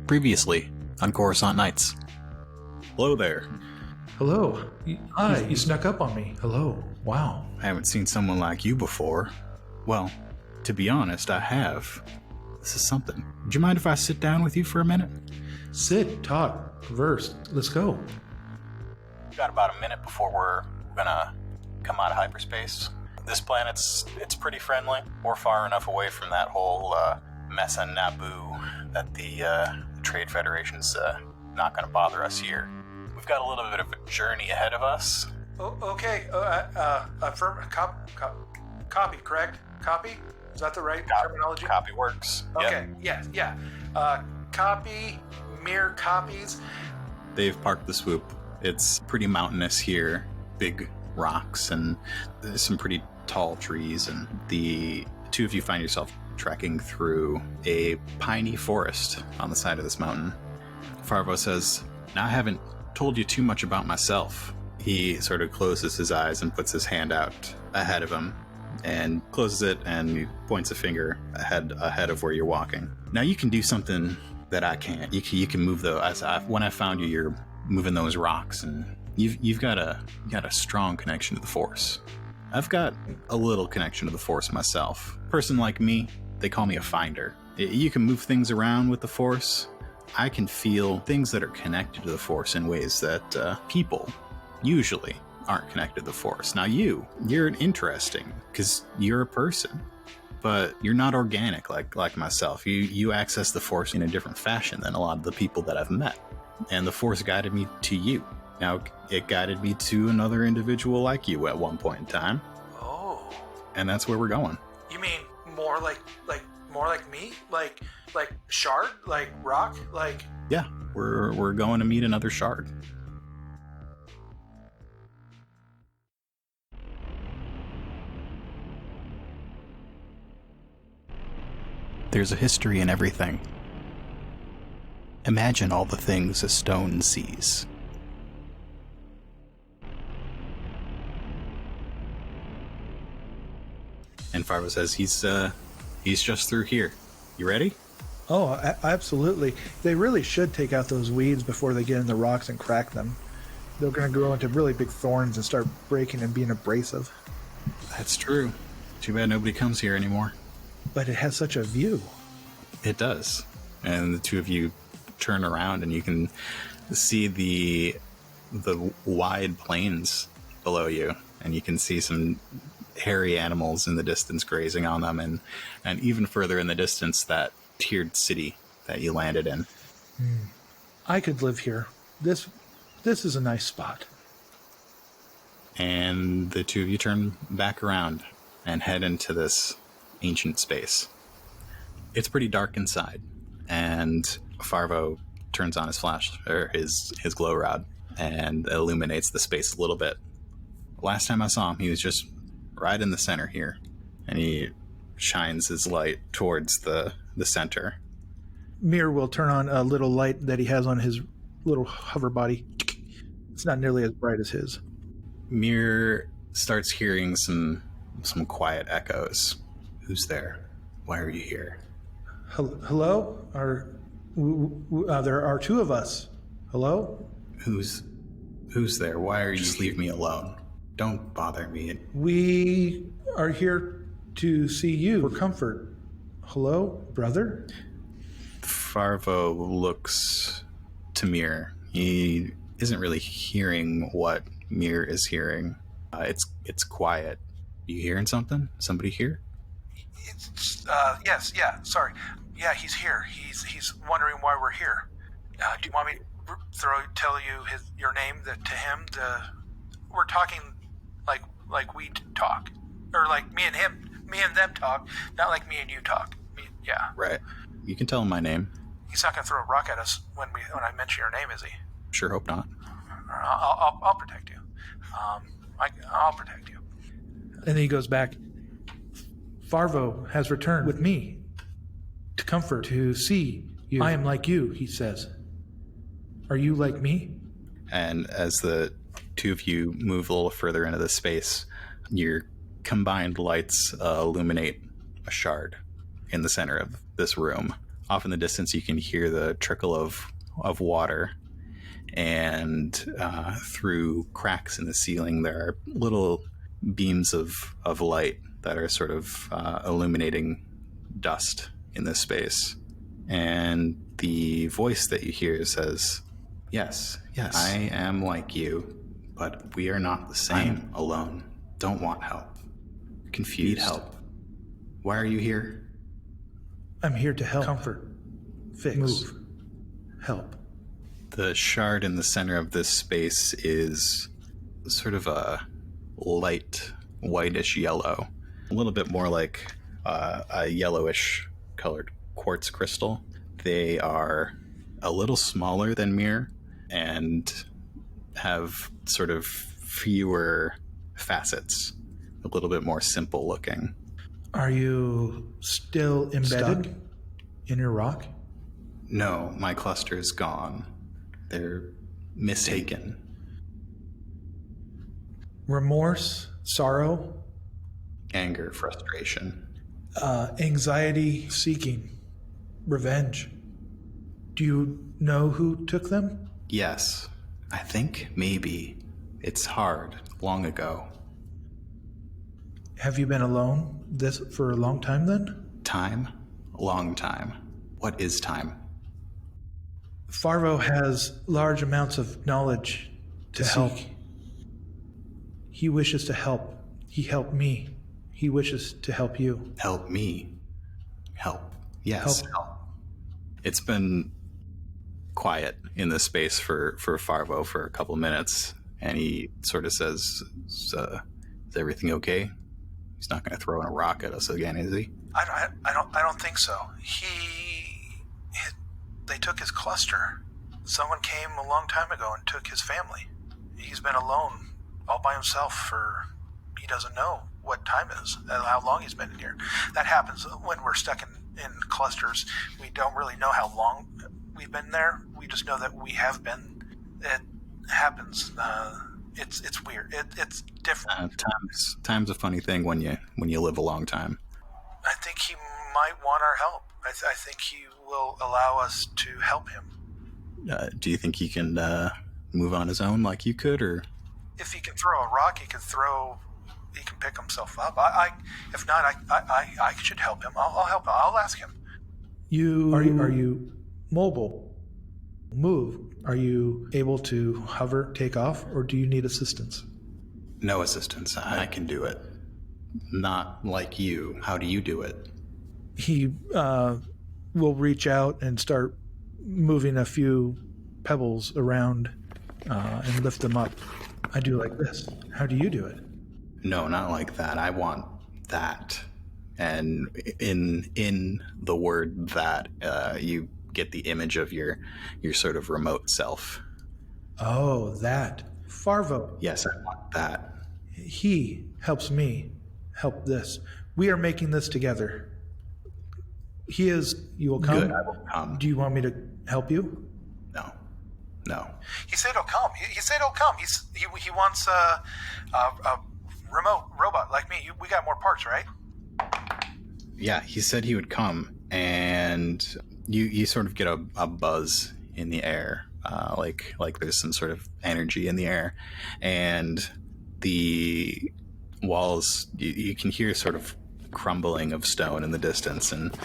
Previously on Coruscant Nights. Hello there. Hello. Hi, you snuck up on me. Hello. Wow. I haven't seen someone like you before. Well, to be honest, I have. This is something. Would you mind if I sit down with you for a minute? Sit, talk, converse. Let's go. We've got about a minute before we're gonna come out of hyperspace. This planet's pretty friendly. We're far enough away from that whole mess on Naboo that the Trade Federation's not gonna bother us here. We've got a little bit of a journey ahead of us. Oh, okay. Affirm. Copy. Correct. Copy. Is that the right terminology? Copy works. Okay. Yep. Yeah. Copy. Mere copies. They've parked the swoop. It's pretty mountainous here. Big rocks and there's some pretty tall trees, and the two of you find yourself trekking through a piney forest on the side of this mountain. Farvo says, "Now I haven't told you too much about myself." He sort of closes his eyes and puts his hand out ahead of him and closes it, and he points a finger ahead of where you're walking. Now you can do something that I can't. You can move when I found you, you're moving those rocks, and you've got a strong connection to the Force. I've got a little connection to the Force myself. Person like me, they call me a finder. You can move things around with the Force. I can feel things that are connected to the Force in ways that people usually aren't connected to the Force. Now you're interesting because you're a person, but you're not organic like myself. You access the Force in a different fashion than a lot of the people that I've met. And the Force guided me to you. Now, it guided me to another individual like you at one point in time. Oh. And that's where we're going. You mean more like me? Like shard? Like rock? Like... Yeah, we're going to meet another shard. There's a history in everything. Imagine all the things a stone sees. And Farvo says he's just through here. You ready? Oh, absolutely. They really should take out those weeds before they get in the rocks and crack them. They're going to grow into really big thorns and start breaking and being abrasive. That's true. Too bad nobody comes here anymore. But it has such a view. It does. And the two of you turn around and you can see the wide plains below you, and you can see some hairy animals in the distance grazing on them, and even further in the distance that tiered city that you landed in. I could live here. This is a nice spot. And the two of you turn back around and head into this ancient space. It's pretty dark inside, and Farvo turns on his flash, or his glow rod, and illuminates the space a little bit. Last time I saw him, he was just right in the center here, and he shines his light towards the center. Mir will turn on a little light that he has on his little hover body. It's not nearly as bright as his. Mir starts hearing some quiet echoes. Who's there? Why are you here? Hello? There are two of us. Hello? Who's there? Why are you just leave me alone? Don't bother me. We are here to see you for comfort. Hello, brother? Farvo looks to Mir. He isn't really hearing what Mir is hearing. It's quiet. You hearing something? Somebody here? Yes, yeah, sorry. Yeah, he's here. He's wondering why we're here. Do you want me to tell you your name to him? We're talking like we talk. Or like me and them talk, not like me and you talk. Yeah. Right. You can tell him my name. He's not going to throw a rock at us when I mention your name, is he? Sure hope not. I'll protect you. I'll protect you. And then he goes back. Farvo has returned with me to comfort, to see you. I am like you, he says. Are you like me? And as the two of you move a little further into the space, your combined lights illuminate a shard in the center of this room. off in the distance, you can hear the trickle of water. And through cracks in the ceiling, there are little beams of light that are sort of illuminating dust in this space. And the voice that you hear says, yes, I am like you, but we are not the same. I'm alone. Don't want help. Confused. Need help. Why are you here? I'm here to help. Comfort. Fix. Move. Help. The shard in the center of this space is sort of a light whitish yellow, a little bit more like a yellowish colored quartz crystal. They are a little smaller than Mir and have sort of fewer facets, a little bit more simple looking. Are you still embedded in your rock? No, my cluster is gone. They're mistaken. Remorse, sorrow, anger, frustration, anxiety, seeking, revenge. Do you know who took them? Yes, I think maybe. It's hard. Long ago. Have you been alone for a long time then? Time? Long time. What is time? Farvo has large amounts of knowledge to help. He wishes to help. He helped me. He wishes to help you. Help me. Help. Yes. Help. It's been quiet in this space for Farvo for a couple minutes, and he sort of says, is everything okay? He's not going to throw in a rock at us again, is he? I don't think so. They took his cluster. Someone came a long time ago and took his family. He's been alone, all by himself he doesn't know what time is and how long he's been in here. That happens when we're stuck in clusters. We don't really know how long we've been there. We just know that we have been. It happens. It's weird. It's different. Time's a funny thing when you live a long time. I think he might want our help. I think he will allow us to help him. Do you think he can move on his own like you could, or? If he can throw a rock, he can pick himself up. If not, I should help him. I'll help him. I'll ask him. Are you mobile? Move? Are you able to hover, take off, or do you need assistance? No assistance. I can do it. Not like you. How do you do it? He will reach out and start moving a few pebbles around and lift them up. I do like this. How do you do it? No, not like that. I want that. And in the word that, you get the image of your sort of remote self. Oh, that. Farvo. Yes, I want that. He helps me help this. We are making this together. You will come? Good, I will come. Do you want me to help you? No. He said he'll come. He said he'll come. He wants a remote robot like me. We got more parts, right? Yeah, he said he would come, and you sort of get a buzz in the air, like there's some sort of energy in the air, and the walls, you can hear sort of crumbling of stone in the distance, and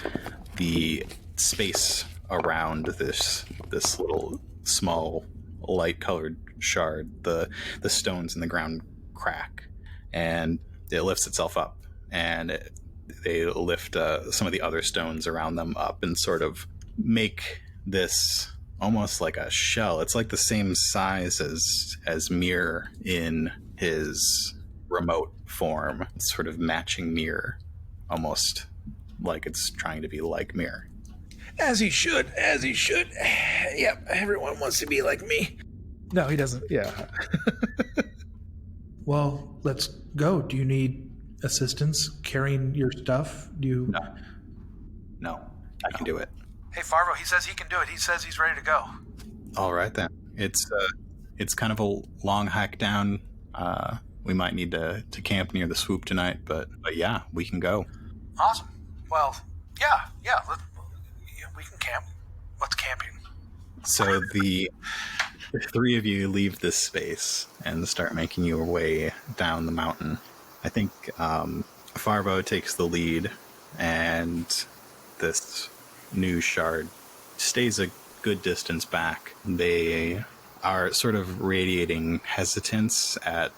the space around this little small light-colored shard, the stones in the ground crack, and it lifts itself up, and they lift some of the other stones around them up and sort of make this almost like a shell. It's like the same size as Mir in his remote form. It's sort of matching Mir, almost like it's trying to be like Mir. As he should. Yep, everyone wants to be like me. No, he doesn't. Yeah. Well, let's go. Do you need assistance carrying your stuff? No, I can do it. Hey, Farvo, he says he can do it. He says he's ready to go. All right, then. It's kind of a long hike down. We might need to camp near the swoop tonight, but yeah, we can go. Awesome. Well, yeah. We can camp. What's camping? So the three of you leave this space and start making your way down the mountain. I think Farvo takes the lead, and this new shard stays a good distance back. They are sort of radiating hesitance at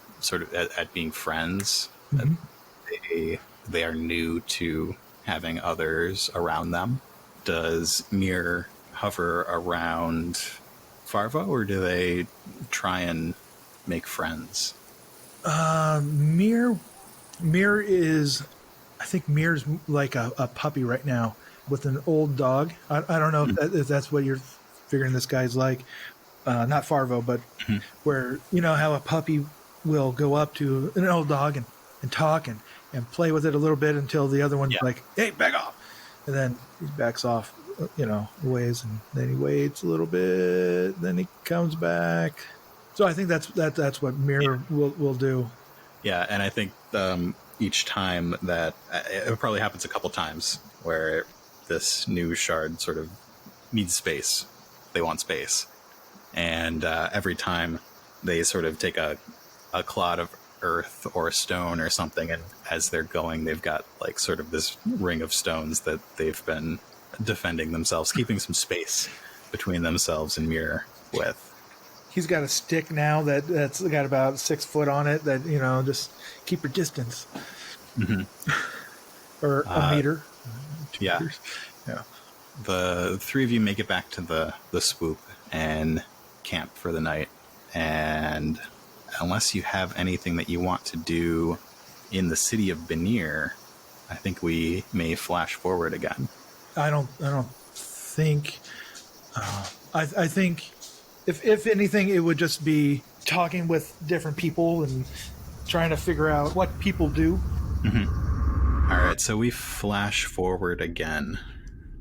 being friends. Mm-hmm. They are new to having others around them. Does Mir hover around Farvo, or do they try and make friends? Mir is, I think Mir's like a puppy right now with an old dog. I don't know if that's what you're figuring this guy's like. Not Farvo, but where, you know how a puppy will go up to an old dog and talk and play with it a little bit until the other one's like, hey, back off. And then he backs off, ways, and then he waits a little bit, then he comes back. So I think that's what Mir will do. Yeah, and I think each time that it probably happens a couple times where this new shard sort of needs space. They want space. And every time they sort of take a clod of earth or a stone or something, and as they're going, they've got like sort of this ring of stones that they've been defending themselves, keeping some space between themselves and Mir with. He's got a stick now that's got about 6 foot on it that, just keep your distance. Mm-hmm. Or a meter. 2 yeah. meters. Yeah. The three of you make it back to the swoop and camp for the night. And unless you have anything that you want to do in the city of Benir, I think we may flash forward again. I don't think. I think if anything, it would just be talking with different people and trying to figure out what people do. Mm-hmm. All right, so we flash forward again,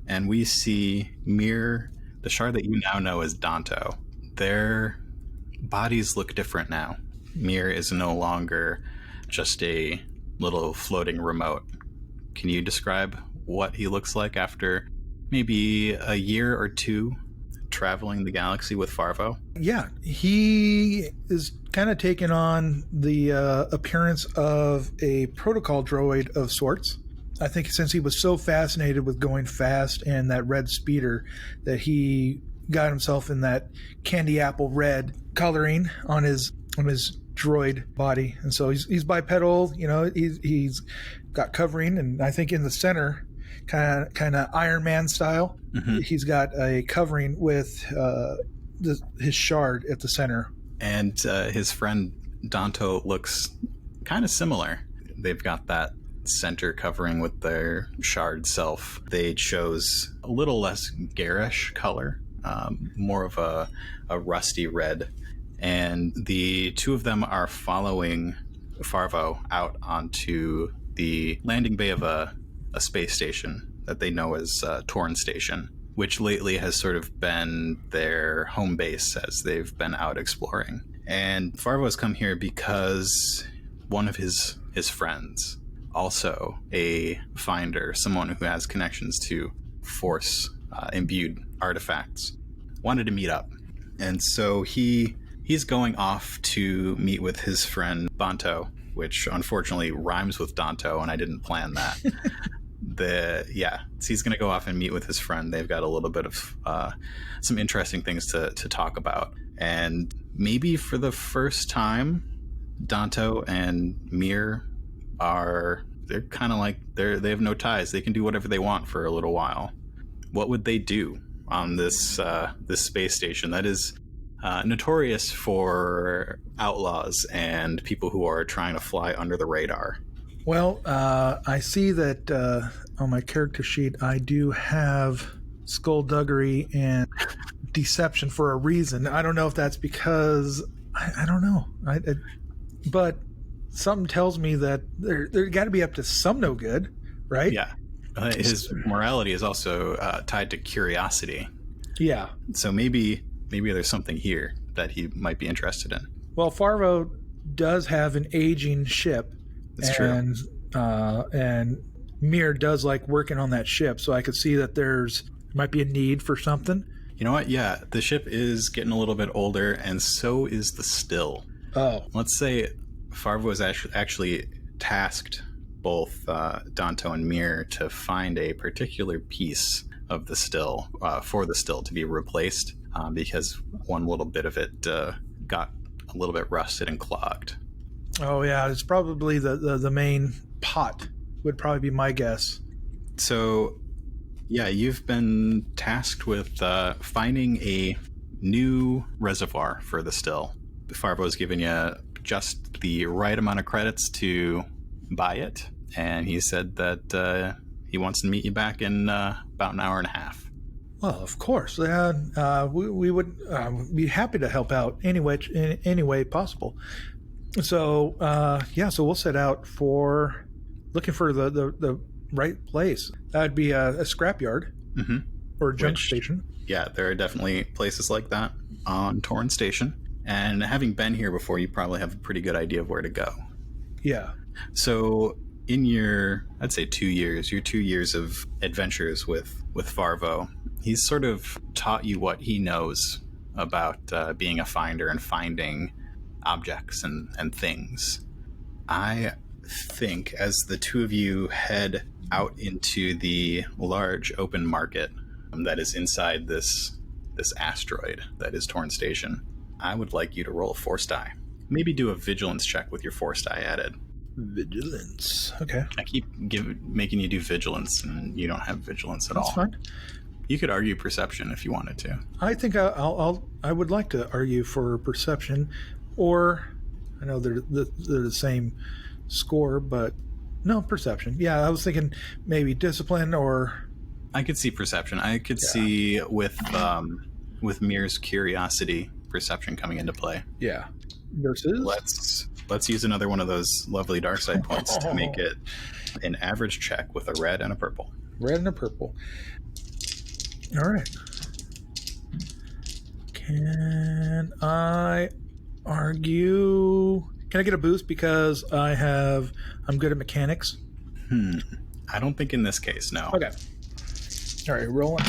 and we see Mir, the shard that you now know as Danto. Their bodies look different now. Mir is no longer just a little floating remote. Can you describe what he looks like after maybe a year or two traveling the galaxy with Farvo? Yeah, he is kind of taking on the appearance of a protocol droid of sorts. I think since he was so fascinated with going fast and that red speeder that he got himself in that candy apple red coloring on his droid body, and so he's bipedal. He's got covering, and I think in the center, kind of Iron Man style, he's got a covering with his shard at the center. And his friend Danto looks kind of similar. They've got that center covering with their shard self. They chose a little less garish color, more of a rusty red. And the two of them are following Farvo out onto the landing bay of a space station that they know as Torn Station, which lately has sort of been their home base as they've been out exploring. And Farvo has come here because one of his friends, also a finder, someone who has connections to Force imbued artifacts, wanted to meet up. And so he's going off to meet with his friend Banto, which unfortunately rhymes with Danto, and I didn't plan that. So he's going to go off and meet with his friend. They've got a little bit of some interesting things to talk about. And maybe for the first time, Danto and Mir they're kind of like, they have no ties. They can do whatever they want for a little while. What would they do on this space station that is notorious for outlaws and people who are trying to fly under the radar? Well, I see that on my character sheet, I do have skullduggery and deception for a reason. I don't know if that's because I don't know. But something tells me that they're got to be up to some no good, right? Yeah. His morality is also tied to curiosity. Yeah. So maybe there's something here that he might be interested in. Well, Farvo does have an aging ship. That's true. And Mir does like working on that ship, so I could see that there's might be a need for something. You know what? Yeah, the ship is getting a little bit older, and so is the still. Oh, Let's say Farvo was actually tasked both Danto and Mir to find a particular piece of the still for the still to be replaced because one little bit of it got a little bit rusted and clogged. oh yeah, it's probably the main pot would probably be my guess. So, yeah, you've been tasked with finding a new reservoir for the still. Farvo's given you just the right amount of credits to buy it, and he said that he wants to meet you back in about an hour and a half. Well, of course, we would be happy to help out in any way possible. So so we'll set out for looking for the right place. That'd be a scrapyard or a junk station. Yeah, there are definitely places like that on Torrent Station. And having been here before, you probably have a pretty good idea of where to go. Yeah. So in your, I'd say 2 years, your 2 years of adventures with Farvo, he's sort of taught you what he knows about being a finder and finding objects and things. I think as the two of you head out into the large open market that is inside this asteroid that is Torrent Station, I would like you to roll a force die. Maybe do a vigilance check with your force die added. Vigilance. Okay. I keep making you do vigilance, and you don't have vigilance at all. That's fine. You could argue perception if you wanted to. I think I would like to argue for perception, or I know they're the same score, but no, perception. Yeah, I was thinking maybe discipline or. I could see perception. I could see with Mir's curiosity, perception coming into play. Yeah. Versus. Let's use another one of those lovely dark side points to make it an average check with a red and a purple. Red and a purple. All right. Can I argue? Can I get a boost because I'm good at mechanics? I don't think in this case, no. Okay. All right, rolling.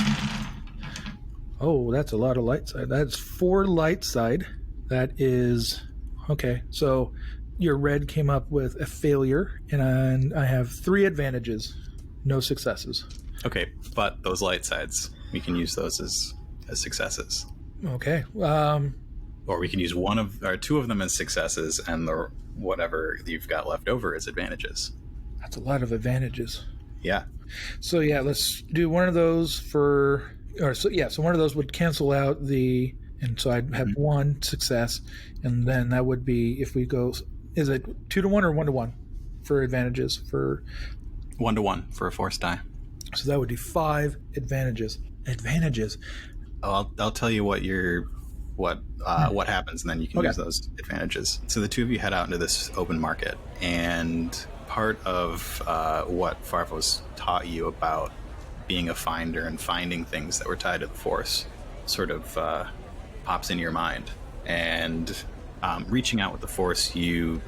Oh, that's a lot of light side. That's 4 light side. That is okay. So your red came up with a failure, and I have 3 advantages, no successes. Okay, but those light sides, we can use those as successes. Okay. Or we can use 2 of them as successes, and whatever you've got left over as advantages. That's a lot of advantages. Yeah. So yeah, let's do one of those so one of those would cancel out and so I'd have 1 success, and then that would be, if we go, is it 2 to 1 or 1 to 1 for advantages? For 1 to 1 for a force die. So that would be 5 advantages. I'll tell you what happens, and then you can use those advantages. So the two of you head out into this open market, and part of what Farvo's taught you about being a finder and finding things that were tied to the Force sort of pops into your mind. And reaching out with the Force, you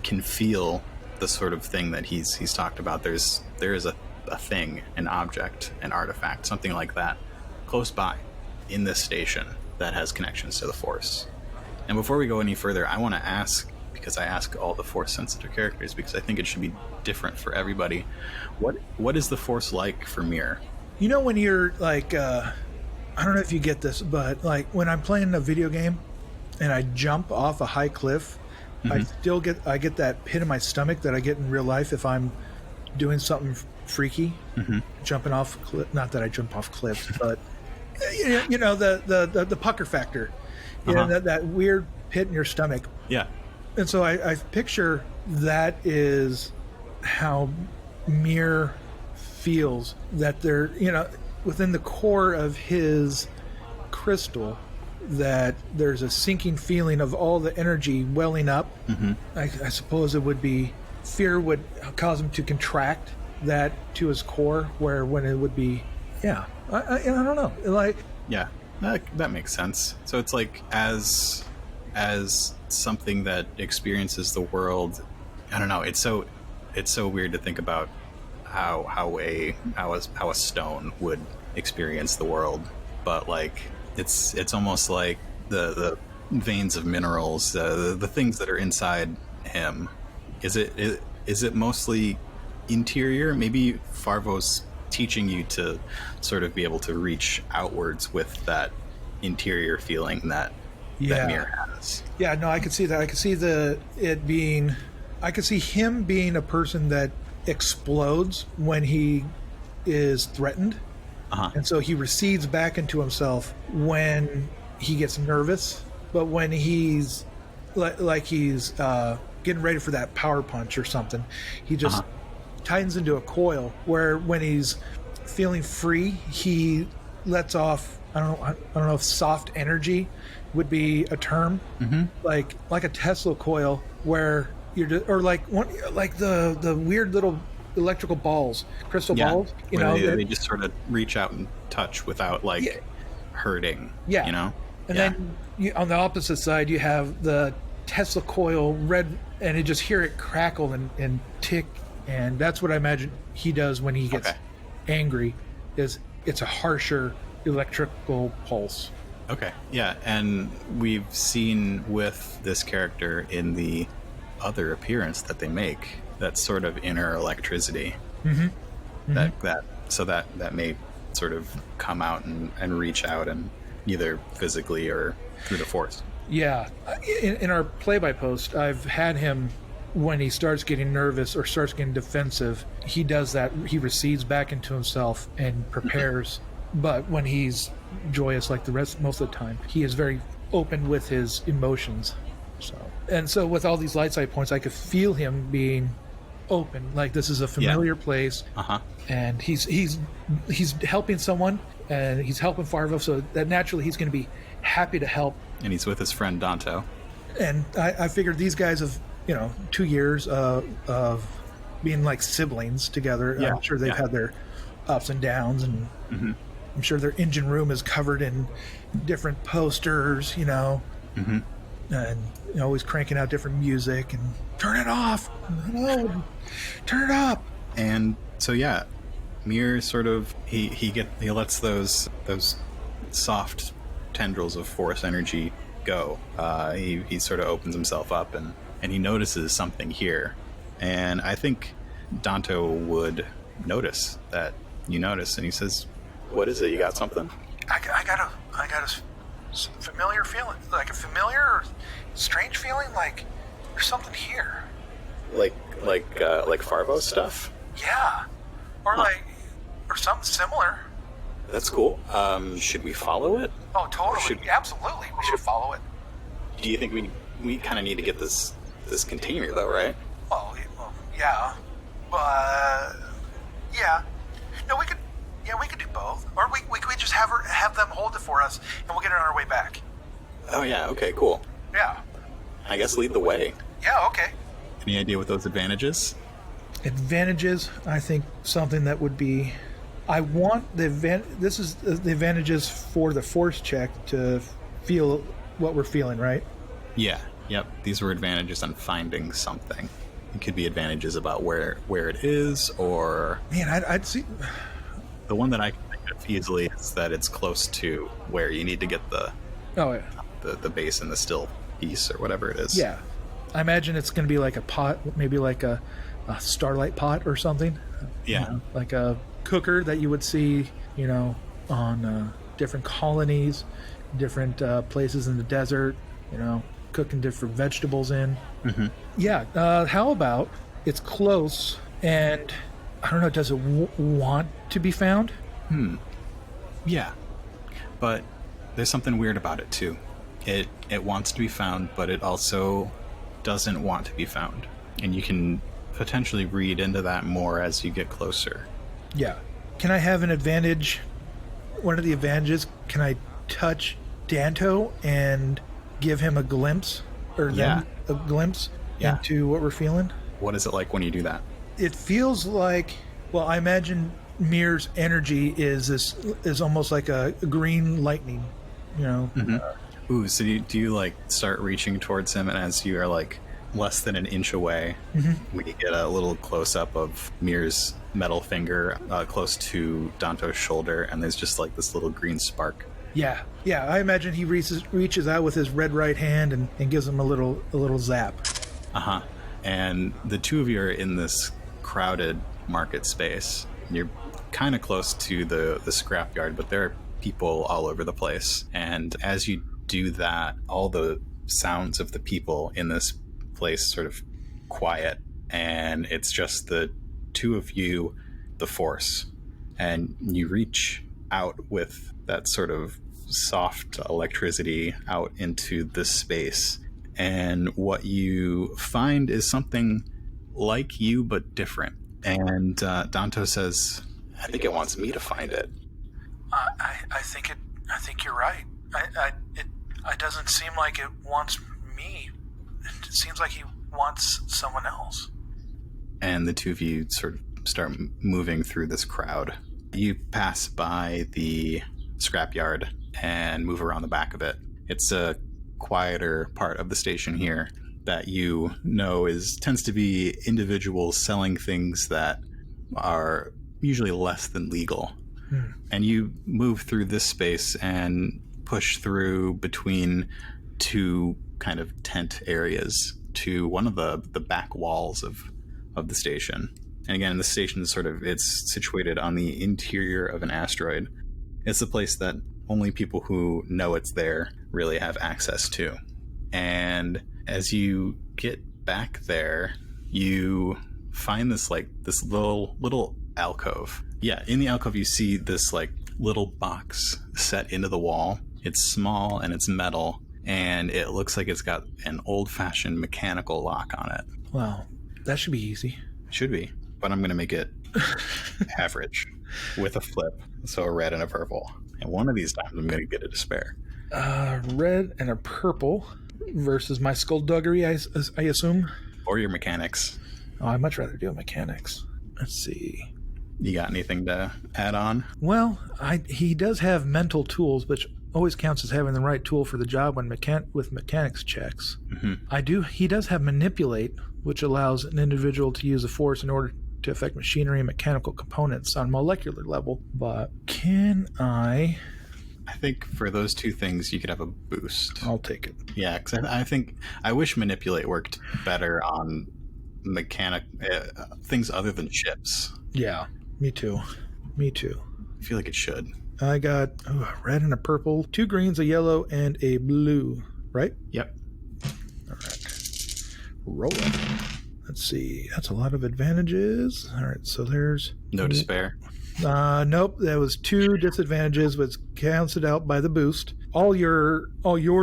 can feel the sort of thing that he's talked about. There is a thing, an object, an artifact, something like that, close by in this station that has connections to the Force. And before we go any further, I want to ask, because I ask all the Force-sensitive characters, because I think it should be different for everybody, what is the Force like for Mir? You know, when you're like, I don't know if you get this, but like when I'm playing a video game and I jump off a high cliff, I get that pit in my stomach that I get in real life if I'm doing something freaky, jumping off not that I jump off cliffs, but you know the pucker factor, that weird pit in your stomach. Yeah. And so I picture that is how Mir feels, that they're, within the core of his crystal, that there's a sinking feeling of all the energy welling up. I suppose it would be fear would cause him to contract that to his core, where when it would be, I don't know, like, yeah, that makes sense. So it's like as something that experiences the world. I don't know. It's so weird to think about how a stone would experience the world, but like it's almost like the veins of minerals, the things that are inside him. Is it mostly interior? Maybe Farvo's teaching you to sort of be able to reach outwards with that interior feeling that Mir has. Yeah, no, I could see that. I could see I could see him being a person that explodes when he is threatened. And so he recedes back into himself when he gets nervous. But when he's like he's getting ready for that power punch or something, he just tightens into a coil where when he's feeling free, he lets off, I don't know if soft energy would be a term, like a Tesla coil where you're just, or like the weird little electrical balls, crystal balls, they just sort of reach out and touch without hurting. And then on the opposite side you have the Tesla coil red, and you just hear it crackle and tick, and that's what I imagine he does when he gets angry. Is it's a harsher electrical pulse. Okay, yeah, and we've seen with this character in the other appearance that they make that sort of inner electricity. That may sort of come out and reach out, and either physically or through the force. Yeah, in our play-by post, I've had him when he starts getting nervous or starts getting defensive. He does that. He recedes back into himself and prepares. But when he's joyous, like most of the time, he is very open with his emotions. So with all these light side points, I could feel him being open, like this is a familiar place, and he's helping someone, and he's helping Farvo, so that naturally he's going to be happy to help. And he's with his friend Danto. And I figured these guys have 2 years of being like siblings together. I'm sure they've had their ups and downs, and I'm sure their engine room is covered in different posters, and always cranking out different music and turn it off, turn it up. And so Mir sort of he lets those soft tendrils of force energy go. He sort of opens himself up and he notices something here, and I think Danto would notice that you notice, and he says, "What is it? You got something?" I got a familiar feeling, like a familiar or strange feeling, like there's something here. Like Farvo stuff? Yeah. Or or something similar. That's cool. Should we follow it? Oh, totally. Absolutely. We should follow it. Do you think we kind of need to get this container though, right? Well, yeah. But yeah. No, we could do both. Or we could just have them hold it for us, and we'll get it on our way back. Oh yeah, okay, cool. Yeah. I guess lead the way. Yeah, okay. Any idea what those advantages? Advantages, I think something that would be, I want this is the advantages for the force check to feel what we're feeling, right? Yeah, yep. These were advantages on finding something. It could be advantages about where it is, or... Man, I'd see... The one that I can think of easily is that it's close to where you need to get the base and the still piece, or whatever it is. Yeah. I imagine it's going to be like a pot, maybe like a starlight pot or something. Yeah. Like a cooker that you would see, on different colonies, different places in the desert, cooking different vegetables in. Yeah. How about it's close, and I don't know, does it want to be found? Yeah. But there's something weird about it, too. It wants to be found, but it also doesn't want to be found. And you can potentially read into that more as you get closer. Yeah. Can I have an advantage? One of the advantages, can I touch Danto and give him a glimpse, or them a glimpse into what we're feeling? What is it like when you do that? It feels like, well, I imagine Mir's energy is almost like a green lightning, Ooh, so do you like start reaching towards him, and as you are like less than an inch away. We get a little close-up of Mir's metal finger close to Danto's shoulder, and there's just like this little green spark. Yeah. I imagine he reaches out with his red right hand and gives him a little zap. And the two of you are in this crowded market space. You're kind of close to the scrapyard, but there are people all over the place. And as you do that, all the sounds of the people in this place sort of quiet, and it's just the two of you, the Force, and you reach out with that sort of soft electricity out into this space, and what you find is something like you but different. And Danto says, I think it wants me to find it. I think you're right. It doesn't seem like it wants me. It seems like he wants someone else. And the two of you sort of start moving through this crowd. You pass by the scrapyard and move around the back of it. It's a quieter part of the station here that you know tends to be individuals selling things that are usually less than legal. And you move through this space and push through between two kind of tent areas to one of the back walls of the station. And again, the station is it's situated on the interior of an asteroid. It's a place that only people who know it's there really have access to. And as you get back there, you find this little alcove. Yeah, in the alcove you see this little box set into the wall. It's small and it's metal, and it looks like it's got an old-fashioned mechanical lock on it. Wow, that should be easy. Should be, but I'm going to make it average with a flip, so a red and a purple. And one of these times I'm going to get a despair. Red and a purple versus my skullduggery, I assume? Or your mechanics. Oh, I'd much rather do a mechanics. Let's see. You got anything to add on? Well, he does have mental tools, which always counts as having the right tool for the job when with mechanics checks. He does have manipulate, which allows an individual to use the force in order to affect machinery and mechanical components on a molecular level. But can I think for those two things you could have a boost. I'll take it. Yeah, because I wish manipulate worked better on things other than ships. Yeah, me too. I feel like it should. I got a red and a purple, 2 greens, a yellow, and a blue, right? Yep. All right. Roll it. Let's see. That's a lot of advantages. All right, so there's... No despair? Nope, that was 2 disadvantages, which canceled out by the boost. All your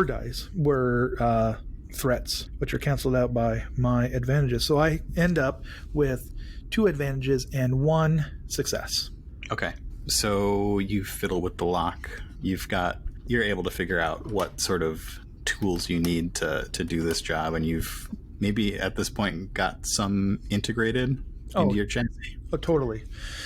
dice were threats, which are canceled out by my advantages. So I end up with 2 advantages and 1 success. Okay. So you fiddle with the lock. You're able to figure out what sort of tools you need to do this job, and you've maybe at this point got some integrated into your chassis. Oh, totally.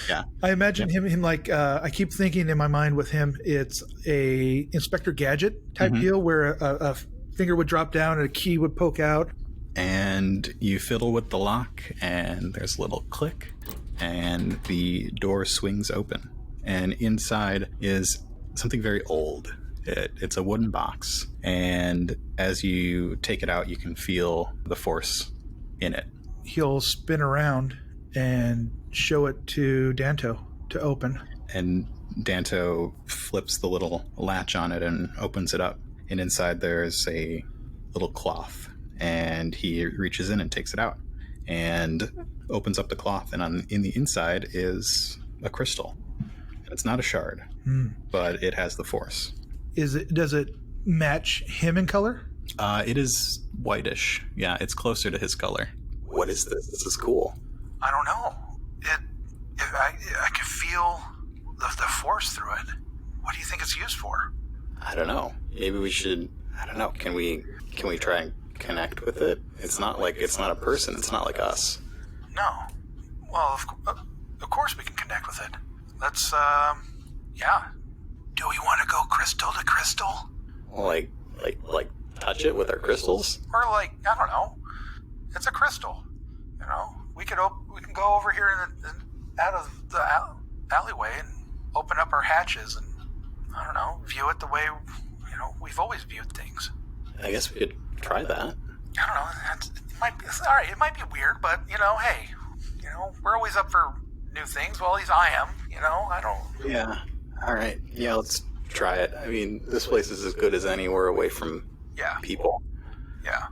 Yeah. I imagine him I keep thinking in my mind with him, it's a Inspector Gadget type deal where a finger would drop down and a key would poke out. And you fiddle with the lock, and there's a little click, and the door swings open. And inside is something very old. It's a wooden box, and as you take it out, you can feel the force in it. He'll spin around and show it to Danto to open. And Danto flips the little latch on it and opens it up. And inside there's a little cloth, and he reaches in and takes it out and opens up the cloth, and in the inside is a crystal. It's not a shard, but it has the force. Does it match him in color? It is whitish. Yeah, it's closer to his color. What is this? This is cool. I don't know. I can feel the force through it. What do you think it's used for? I don't know. Maybe we should. I don't know. Can we try and connect with it? It's not a person. It's not like us. No. Well, of course we can connect with it. Let's, yeah. Do we want to go crystal to crystal? Like touch it with our crystals? Or I don't know, It's a crystal. You know, we can go over here and out of the alleyway and open up our hatches and, I don't know, view it the way, we've always viewed things. I guess we could try that. I don't know. It might be, all right, it might be weird, but, hey, we're always up for new things. Well, at least I am, I don't... Yeah. All right. Yeah, let's try it. I mean, this place is as good as anywhere away from people. Yeah.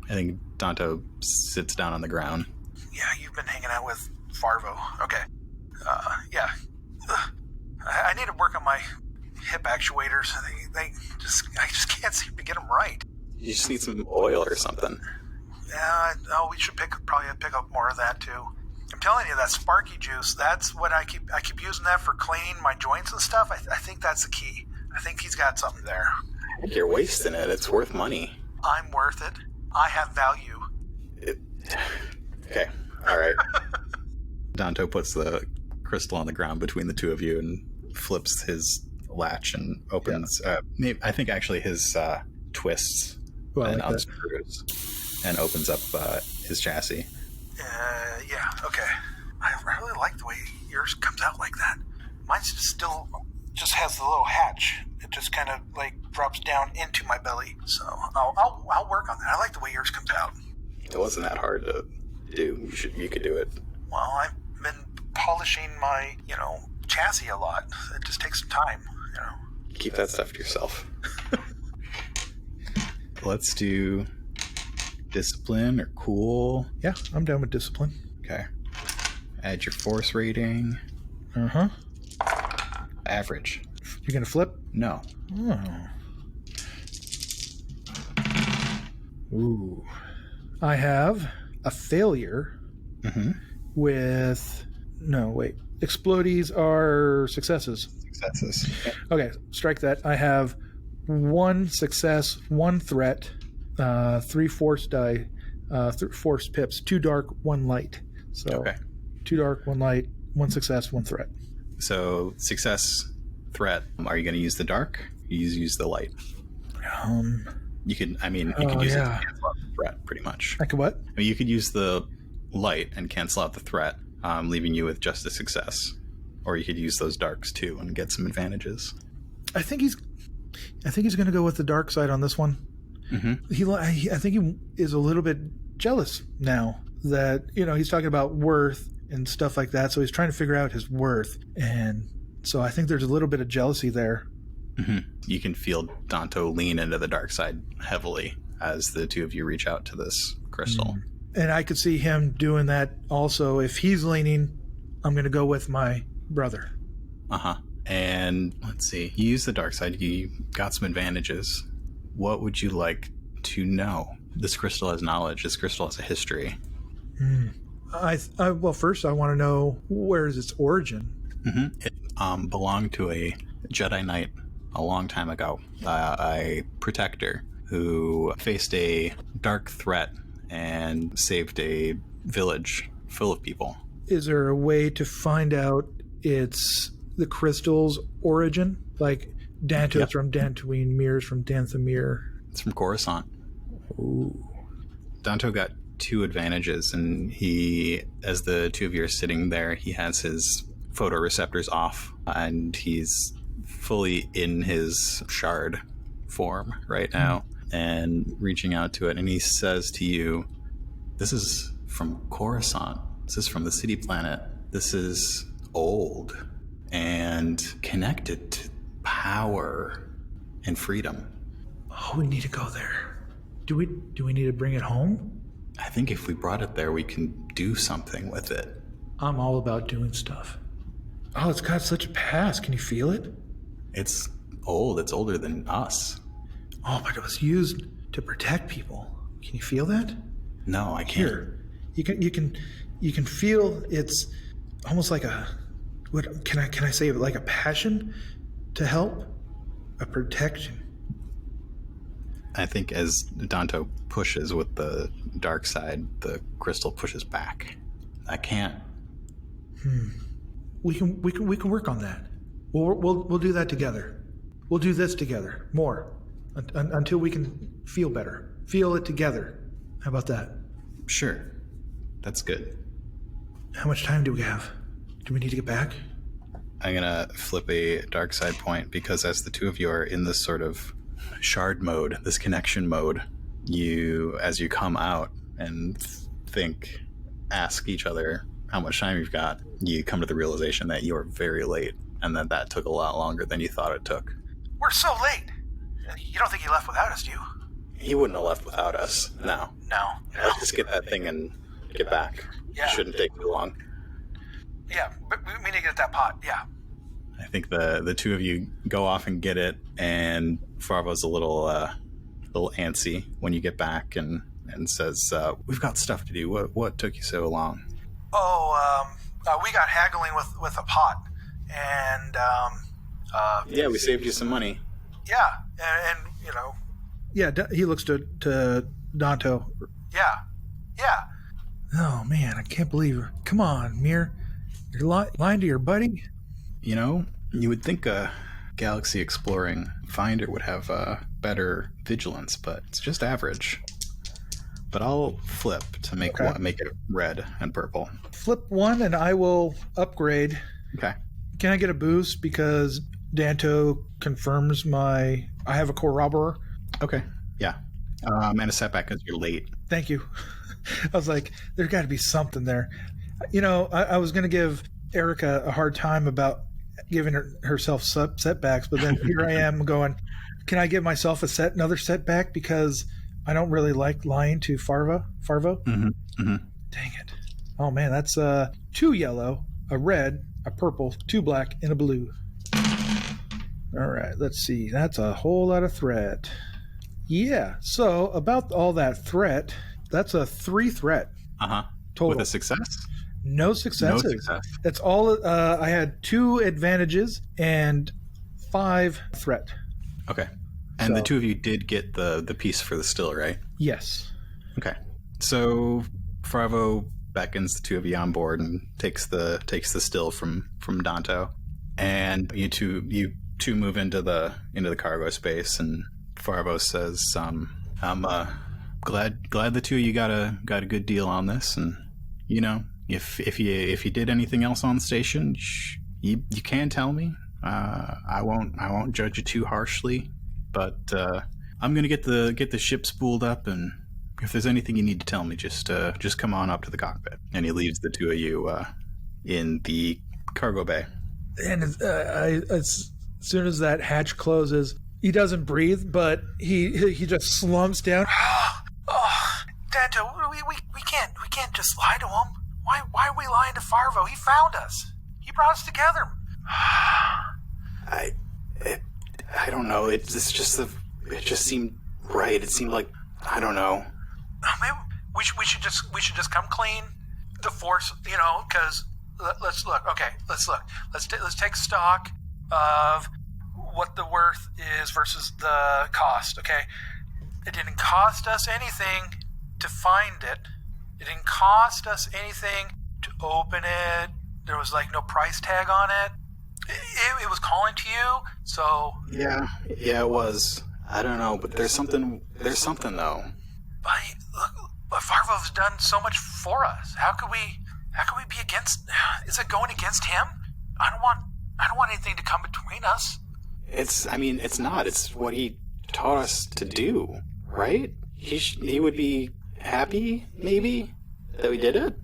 I think Danto sits down on the ground. Yeah, you've been hanging out with Farvo. Okay. Yeah. I need to work on my hip actuators. I just can't seem to get them right. You just need some oil or something. Yeah, we should probably pick up more of that too. I'm telling you, that Sparky juice, that's what I keep using that for cleaning my joints and stuff. I think that's the key. I think he's got something there. I think you're wasting it. It's worth money. I'm worth it. I have value. Okay. All right. Danto puts the crystal on the ground between the two of you and flips his latch and opens. I think actually his twists and unscrews and opens up his chassis. Yeah. Okay. I really like the way yours comes out like that. Mine's just has the little hatch. It just kind of drops down into my belly. So I'll work on that. I like the way yours comes out. It wasn't that hard to do. You could do it. Well, I've been polishing my, chassis a lot. It just takes some time, Keep that stuff to yourself. Let's do discipline or cool. Yeah, I'm down with discipline. Okay. Add your force rating. Uh-huh. Average. You're going to flip? No. Oh. Ooh. I have a failure with... No, wait. Explodies are successes. Successes. Okay, strike that. I have 1 success, 1 threat, 3 force die, 3 force pips, 2 dark, 1 light. So okay. 2 dark, 1 light, 1 success, 1 threat. So success, threat. Are you going to use the dark? Use the light. You could. You could use it to cancel out the threat, pretty much. I could what? You could use the light and cancel out the threat, leaving you with just a success. Or you could use those darks too and get some advantages. I think he's going to go with the dark side on this one. Mm-hmm. I think he is a little bit jealous now that he's talking about worth and stuff like that. So he's trying to figure out his worth, and so I think there's a little bit of jealousy there. Mm-hmm. You can feel Danto lean into the dark side heavily as the two of you reach out to this crystal. And I could see him doing that also. If he's leaning, I'm going to go with my brother. And let's see. You use the dark side. You got some advantages. What would you like to know? This crystal has knowledge. This crystal has a history. Well, first I want to know, where is its origin? It belonged to a Jedi Knight a long time ago, a protector who faced a dark threat and saved a village full of people. Is there a way to find out the crystal's origin? Like Danto's from Dantooine, Mir's from Danthamir. It's from Coruscant. Ooh. Danto got 2 advantages, and he, as the two of you are sitting there, he has his photoreceptors off, and he's fully in his shard form right now, and reaching out to it, and he says to you, "This is from Coruscant. This is from the city planet. This is old and connected to power and freedom." Oh, we need to go there. Do we need to bring it home? I think if we brought it there, we can do something with it. I'm all about doing stuff. Oh, it's got such a past. Can you feel it? It's old. It's older than us. Oh, but it was used to protect people. Can you feel that? No, I can't. Here, you can feel it's almost like what can I say, like a passion to help, a protection. I think as Danto pushes with the dark side, the crystal pushes back. I can't. We can work on that. We'll do that together. We'll do this together more until we can feel better. Feel it together. How about that? Sure. That's good. How much time do we have? Do we need to get back? I'm going to flip a dark side point because as the two of you are in this sort of shard mode, this connection mode, as you come out and ask each other how much time you've got, you come to the realization that you're very late and that took a lot longer than you thought it took. We're so late. You don't think he left without us, do you? He wouldn't have left without us. No. Let's just get that thing and get back. Yeah. It shouldn't take too long. Yeah, but we need to get that pot, yeah. I think the two of you go off and get it, and Farvo's a little antsy when you get back and says, we've got stuff to do. What took you so long? We got haggling with a pot, and yeah, we saved you some money. Yeah, and you know. Yeah, he looks to Danto. Yeah. Oh man, I can't believe it. Come on, Mir, you're lying to your buddy. You know, you would think a galaxy exploring finder would have better vigilance, but it's just average. But I'll flip to make it red and purple. Flip one, and I will upgrade. Okay. Can I get a boost because Danto confirms I have a corroborer? Okay. Yeah. And a setback because you're late. Thank you. I was like, there's got to be something there. You know, I was going to give Erica a hard time about giving herself setbacks, but then here I am going, can I give myself another setback because I don't really like lying to Farvo? Mm-hmm. Mm-hmm. Dang it. Oh, man, that's 2 yellow, a red, a purple, 2 black, and a blue. All right, let's see. That's a whole lot of threat. Yeah, so about all that threat, that's a 3 threat. Uh-huh. Total. With a success? No successes. No success. That's all. I had 2 advantages and 5 threat. Okay. And the two of you did get the piece for the still, right? Yes. Okay. So Farvo beckons the two of you on board and takes the still from Danto, and you two move into the cargo space, and Farvo says, "I'm glad the two of you got a good deal on this, and you know, if you did anything else on the station, you can tell me. I won't judge you too harshly, but I'm gonna get the ship spooled up, and if there's anything you need to tell me, just come on up to the cockpit." And he leaves the two of you in the cargo bay. And as soon as that hatch closes, he doesn't breathe, but he just slumps down. Danto, we can't just lie to him. Why are we lying to Farvo? He found us. He brought us together. I don't know. It just seemed right. It seemed like, I don't know. Maybe we should just come clean. The Force, you know, because let's look. Okay, let's look. Let's take stock of what the worth is versus the cost. Okay, it didn't cost us anything to find it. It didn't cost us anything to open it. There was like no price tag on it. It was calling to you, so... Yeah, it was. I don't know, but there's something though. But Farvo's done so much for us. How could we be against... Is it going against him? I don't want anything to come between us. It's not. It's what he taught us to do, right? He would be happy, maybe, that we did it?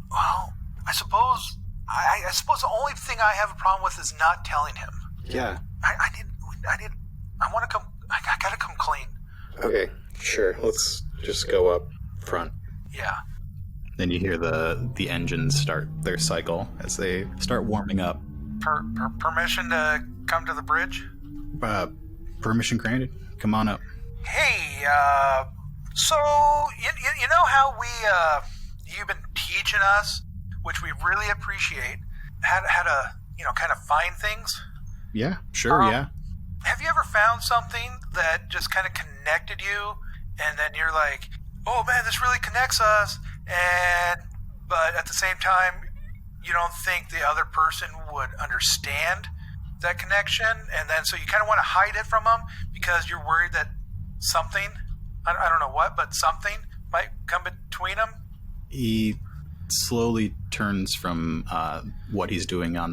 Well, I suppose the only thing I have a problem with is not telling him. Yeah. I want to come. I gotta come clean. Okay, sure. Let's just go up front. Yeah. Then you hear the engines start their cycle as they start warming up. Permission to come to the bridge? Permission granted. Come on up. Hey, so you know how you've been teaching us, which we really appreciate, how to kind of find things? Yeah, sure, yeah. Have you ever found something that just kind of connected you, and then you're like, oh man, this really connects us, but at the same time, you don't think the other person would understand that connection, and then so you kind of want to hide it from them because you're worried that something, I don't know what, but something might come between them? He slowly turns from what he's doing on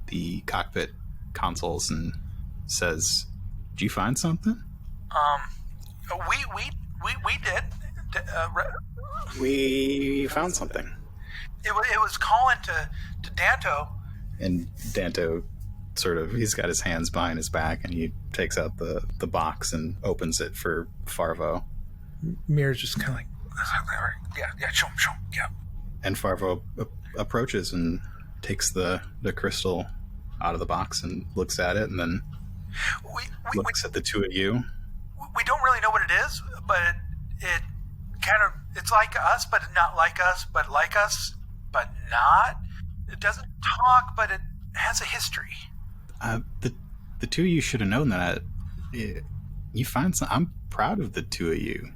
the cockpit consoles and says, "Did you find something?" We did. We found something. It was calling to Danto. And Danto he's got his hands behind his back and he takes out the box and opens it for Farvo. Mir's just kind of like, yeah, show him, yeah. And Farvo approaches and takes the crystal out of the box and looks at it and then looks at the two of you. We don't really know what it is, but it kind of, it's like us, but not like us, but like us, but not. It doesn't talk, but it has a history. The two of you should have known that. You find some. I'm proud of the two of you.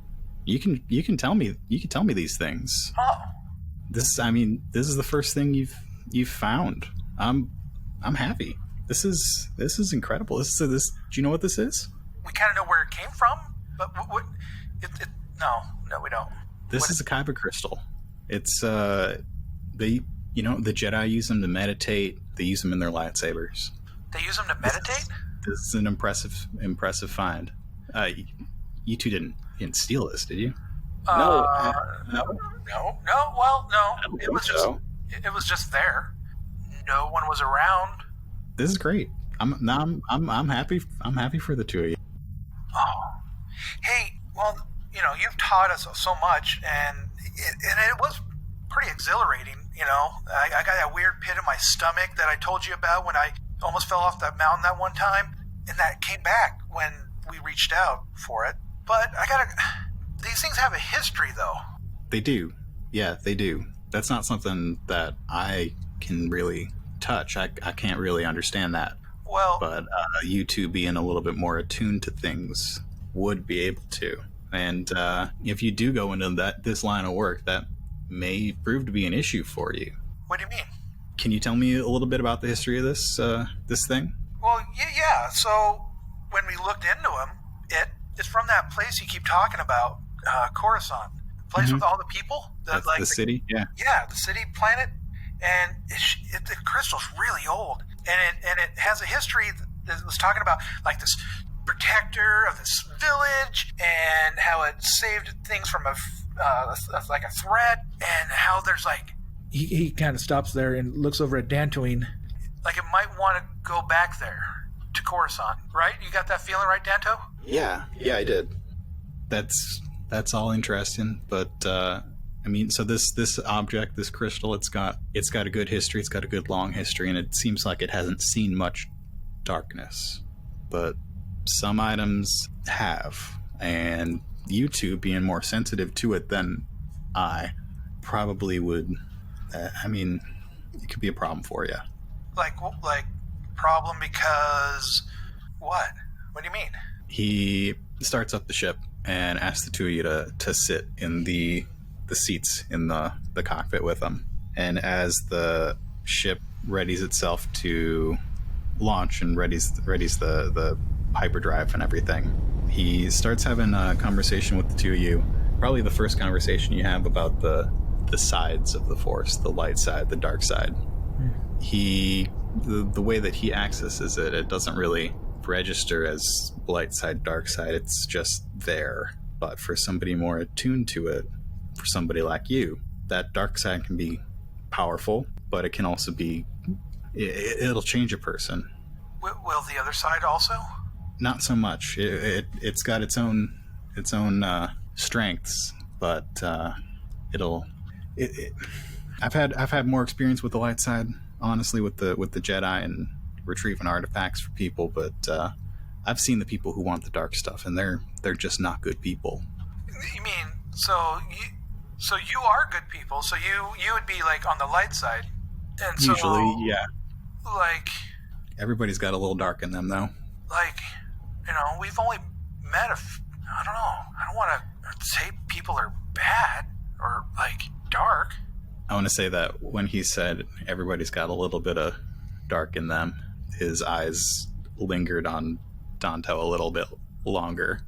You can tell me these things. Oh, This is the first thing you've found. I'm happy. This is incredible. Do you know what this is? we kind of know where it came from, but no, we don't. This is a kyber crystal. It's the Jedi use them to meditate. They use them in their lightsabers. They use them to meditate? This is an impressive find. You two didn't steal this, did you? No. Well, no. I don't It was think just so. it was just there. No one was around. This is great. I'm happy. I'm happy for the two of you. Oh, hey. Well, you've taught us so much, and it was pretty exhilarating. I got that weird pit in my stomach that I told you about when I almost fell off that mountain that one time, and that came back when we reached out for it. But these things have a history, though. They do. Yeah, they do. That's not something that I can really touch. I can't really understand that. Well, But you two being a little bit more attuned to things would be able to. And if you do go into this line of work, that may prove to be an issue for you. what do you mean? Can you tell me a little bit about the history of this thing? Well, yeah. So when we looked into him, it's from that place you keep talking about, Coruscant, the place with all the people. That's the city? Yeah. Yeah, the city planet, and the crystal's really old, and it has a history that was talking about like this protector of this village, and how it saved things from a threat, and how there's like he kind of stops there and looks over at Dantooine. like it might want to go back there to Coruscant, right? You got that feeling, right, Danto? Yeah, I did. That's all interesting, but so this object, this crystal, it's got a good history, it's got a good long history, and it seems like it hasn't seen much darkness. But some items have, and you two being more sensitive to it than I probably would. It could be a problem for you. Like problem because what? What do you mean? He starts up the ship and asks the two of you to sit in the seats in the cockpit with him. And as the ship readies itself to launch and readies the hyperdrive and everything, he starts having a conversation with the two of you. Probably the first conversation you have about the sides of the Force, the light side, the dark side. The way that he accesses it doesn't really register as light side, dark side. It's just there. But for somebody more attuned to it, for somebody like you, that dark side can be powerful, but it can also be, it'll change a person. Will the other side also? Not so much. It's got its own strengths, but I've had more experience with the light side, honestly, with the Jedi and retrieving artifacts for people, but I've seen the people who want the dark stuff, and they're just not good people. You mean so you are good people? So you would be like on the light side, and so Usually, yeah. Like Everybody's got a little dark in them, though. like we've only met I don't know. I don't want to say people are bad or like dark. I want to say that when he said everybody's got a little bit of dark in them, his eyes lingered on Danto a little bit longer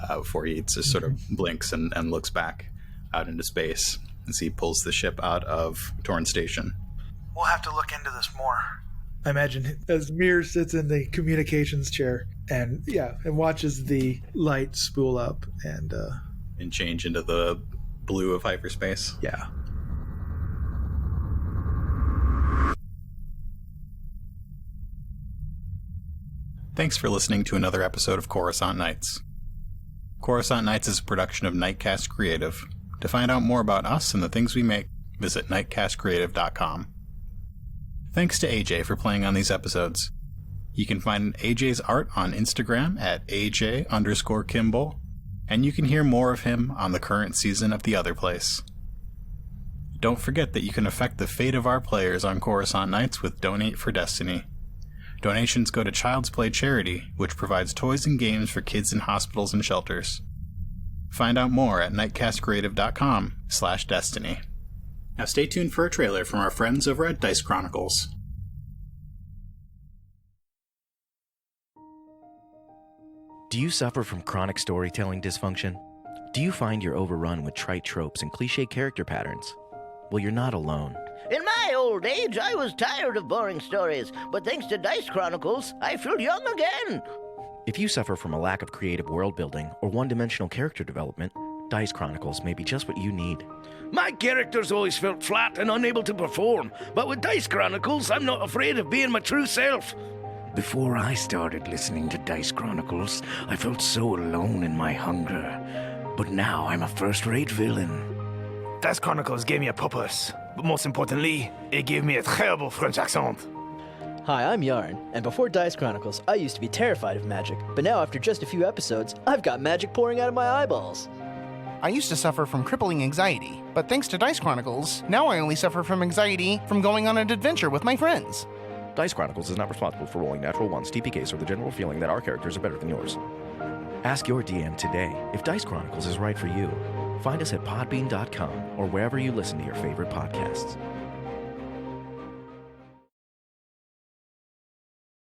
before he just sort of blinks and looks back out into space. as he pulls the ship out of Torn Station. We'll have to look into this more. I imagine as Mir sits in the communications chair and watches the light spool up and change into the blue of hyperspace. Yeah. Thanks for listening to another episode of Coruscant Nights. Coruscant Nights is a production of Nightcast Creative. To find out more about us and the things we make, visit nightcastcreative.com. Thanks to AJ for playing on these episodes. You can find AJ's art on Instagram at AJ_Kimball, and you can hear more of him on the current season of The Other Place. Don't forget that you can affect the fate of our players on Coruscant Nights with Donate for Destiny. Donations go to Child's Play Charity, which provides toys and games for kids in hospitals and shelters. Find out more at nightcastcreative.com/destiny. Now stay tuned for a trailer from our friends over at Dice Chronicles. Do you suffer from chronic storytelling dysfunction? Do you find you're overrun with trite tropes and cliché character patterns? Well, you're not alone. In my old age, I was tired of boring stories, but thanks to Dice Chronicles, I feel young again. If you suffer from a lack of creative world building or one-dimensional character development, Dice Chronicles may be just what you need. My characters always felt flat and unable to perform, but with Dice Chronicles, I'm not afraid of being my true self. Before I started listening to Dice Chronicles, I felt so alone in my hunger. But now I'm a first-rate villain. Dice Chronicles gave me a purpose, but most importantly, it gave me a terrible French accent. Hi, I'm Yarn, and before Dice Chronicles, I used to be terrified of magic, but now after just a few episodes, I've got magic pouring out of my eyeballs. I used to suffer from crippling anxiety, but thanks to Dice Chronicles, now I only suffer from anxiety from going on an adventure with my friends. Dice Chronicles is not responsible for rolling natural ones, TPKs, or the general feeling that our characters are better than yours. Ask your DM today if Dice Chronicles is right for you. Find us at podbean.com or wherever you listen to your favorite podcasts.